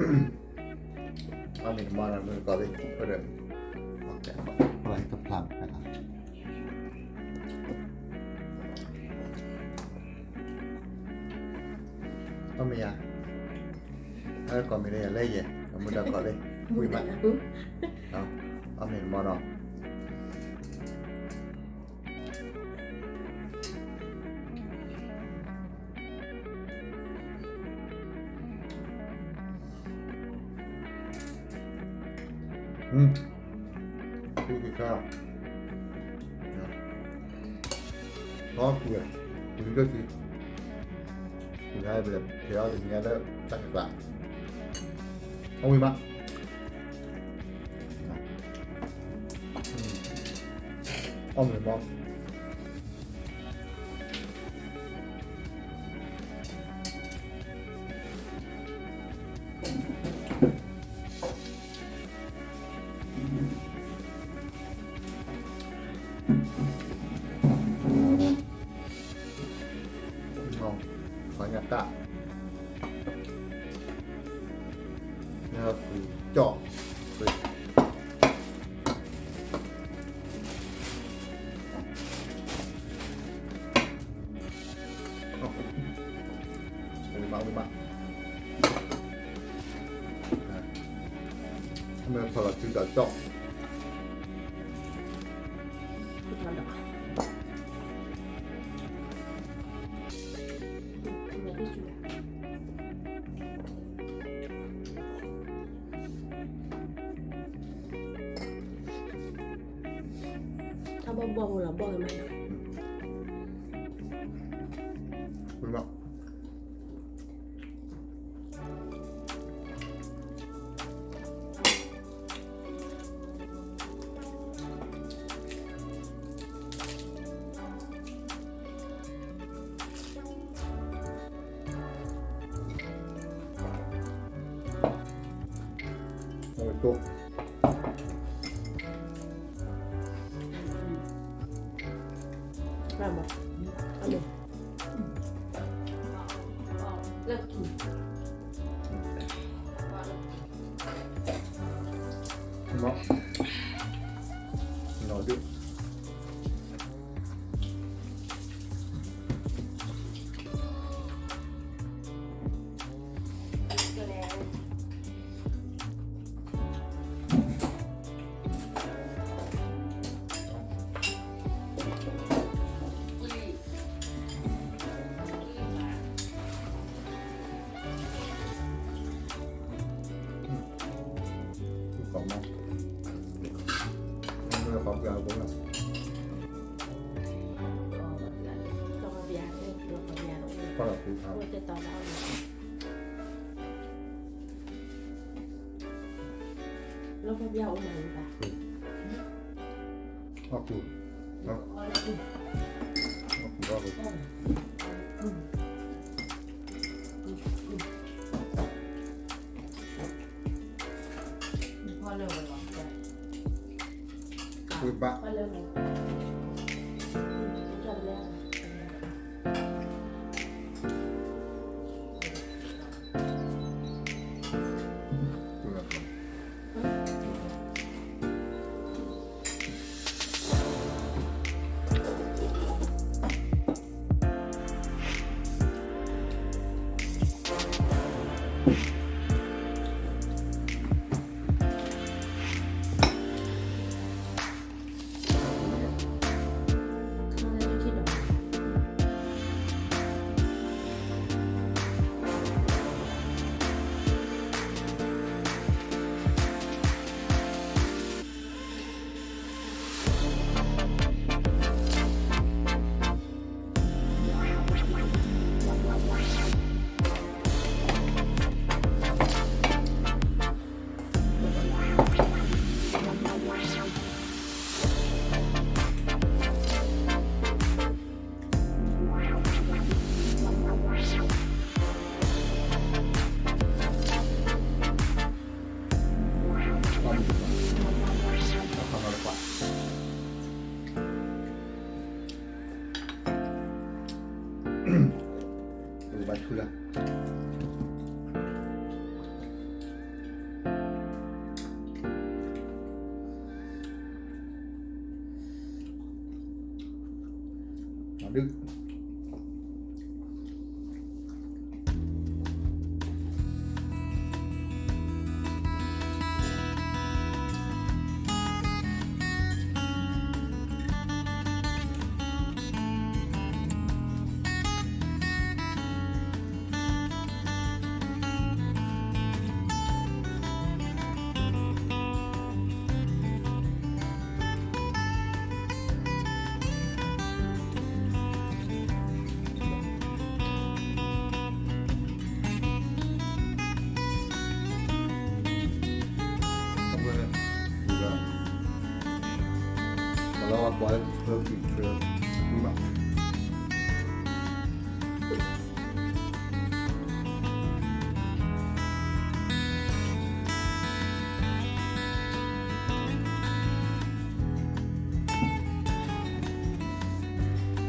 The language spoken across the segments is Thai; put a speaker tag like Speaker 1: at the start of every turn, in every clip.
Speaker 1: เอาหนึ่งมาแล้วมันก็เลยก็เดินออกจากไว้กับพลังนะครับก็มีอ่ะถ้าก่อนไม่ได้อะไรเย่เอามือดักก่อนเลยคุยมาเอาหนึ่งมาเนาะคือข้าวก็คือคุณก็คือคุณให้แบบเที่ยวอย่างเงี้ยแล้วตั้งกลางเอาไว้มาเอาหนึ่งมองbanyak ya cok lima kalau tidak cok
Speaker 2: ถ้าบ่หรือบ่อยมัน
Speaker 1: คุณบอกโอ้ยตุ๊ก
Speaker 2: แบบว่าเอาเลยเลิกกิน
Speaker 1: เนาะหน่อยดิของน้องนี่เราความยาวผมอ่ะก็เราคือเขา
Speaker 2: จะต่อได้แล้วก็ยาวใหม่ป่ะ
Speaker 1: ก็คือเนาะก็คือว่า
Speaker 2: พอเร็วไปก่อน
Speaker 1: คือปะ
Speaker 2: พอเร็วเลยจบแล้ว
Speaker 1: ดึกแล้วก็ปล่อยเพิ่มอีกเพิ่มนี่แบบ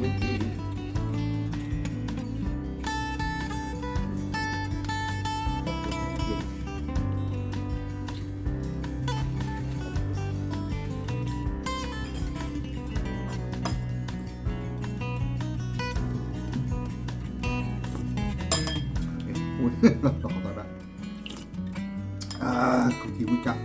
Speaker 1: นี่อีกอุ้ยขอโทษนะคุณทีวิจัก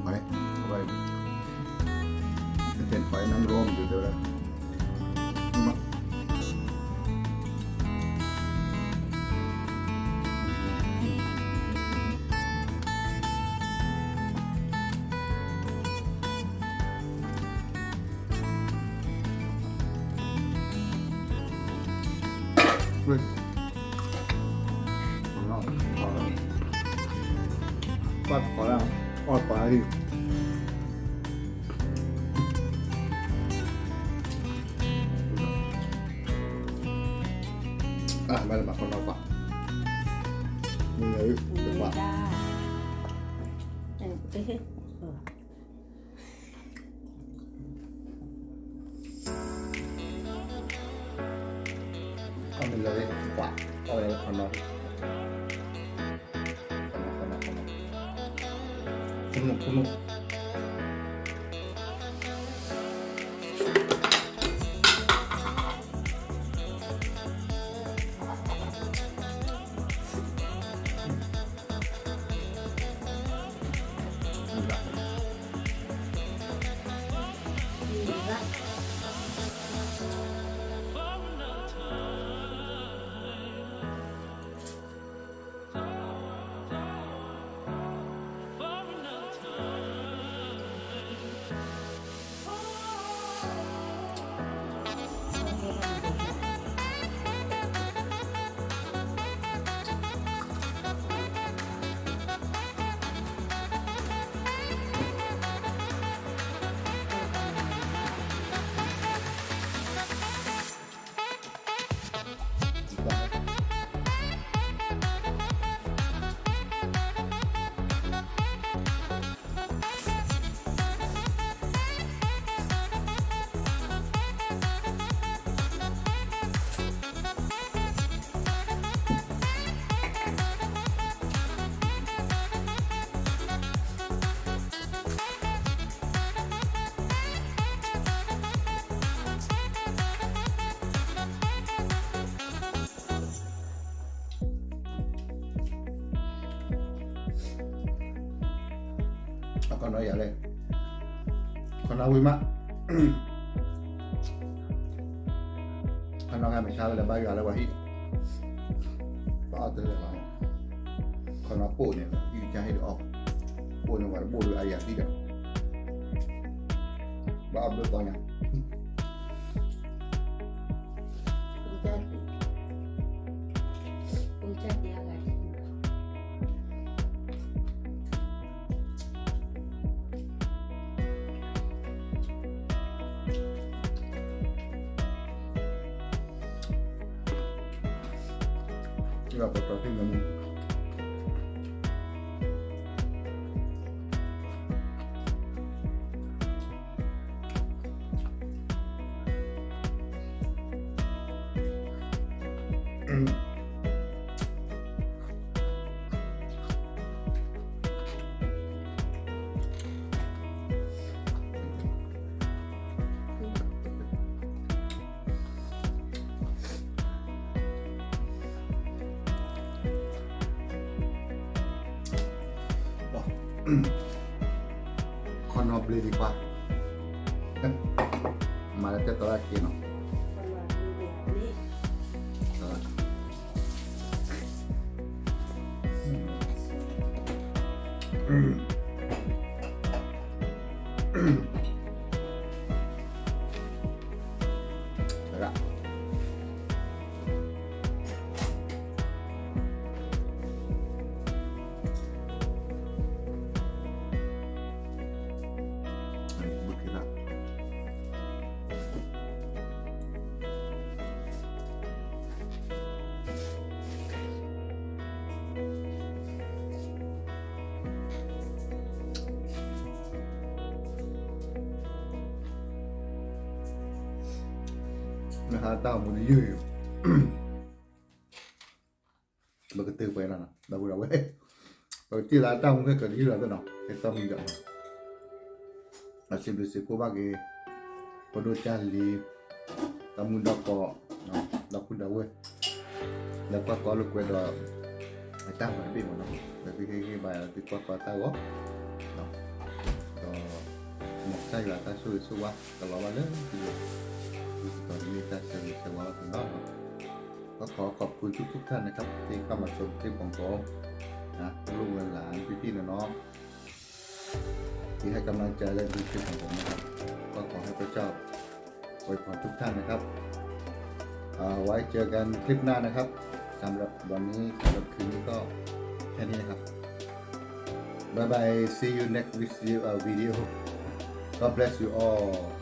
Speaker 1: ไปไปเป็นไฟนั่งร่มอยู่เดี๋ยวเลยมาเฮ้ยขอแล้วขอแล้วปัดขอแล้วออดไปมาเลยมาคนเราปะมีอะไรเดี๋ยวปะ
Speaker 2: ได้เอ๊ะ
Speaker 1: เอามันเลยกว่าเอาอะไรคนเราคุณหนุ่มคุณหนุ่มcon nói vậy đây con nói vui mắt con nói hai mình sao là bao giờ là vậy bao từ là con nói bố này như cha hay được không bố này gọi là bố được ai vậy được bao được con nhaเราไปต่อที่มัน คอนนอบเลยดีกว่ามาแล้วจะตลาดกินเนาะ
Speaker 2: คนว่าดูดูนี่
Speaker 1: ตลาดตลาดอันนี้บุกละ นะฮะตามมันยืดมันก็ตื้อไปแล้วนะเราเราเว้ยเราที่ร้านตามมันก็เกิดยืดแล้วเนาะไอ้ตามมันก็อาชีพดูสิพวกบ้าเกย์พอดูจานลีตามุนดอกกอเนาะดอกคุณดาวเว้ยแล้วก็ลูกเวดไอ้ตามมันเป็นหมดเนาะแล้วพี่แค่ใบพี่ก็ตาวะเนาะก็หมกใช่ละตาช่วยสู้วะตลอดวันเลยตอนนี้ตาเสริมว่าถึงนอกก็ขอขอบคุณทุกท่านนะครับที่เข้ามาชมคลิปของผมนะลูกหลานพี่ๆน้องๆที่ให้กำลังใจและดูคลิปของผมนะครับก็ขอให้พระเจ้าอวยพรทุกท่านนะครับไว้เจอกันคลิปหน้านะครับสำหรับวันนี้สำหรับคืนนี้ก็แค่นี้นะครับ Bye bye see you next video God bless you all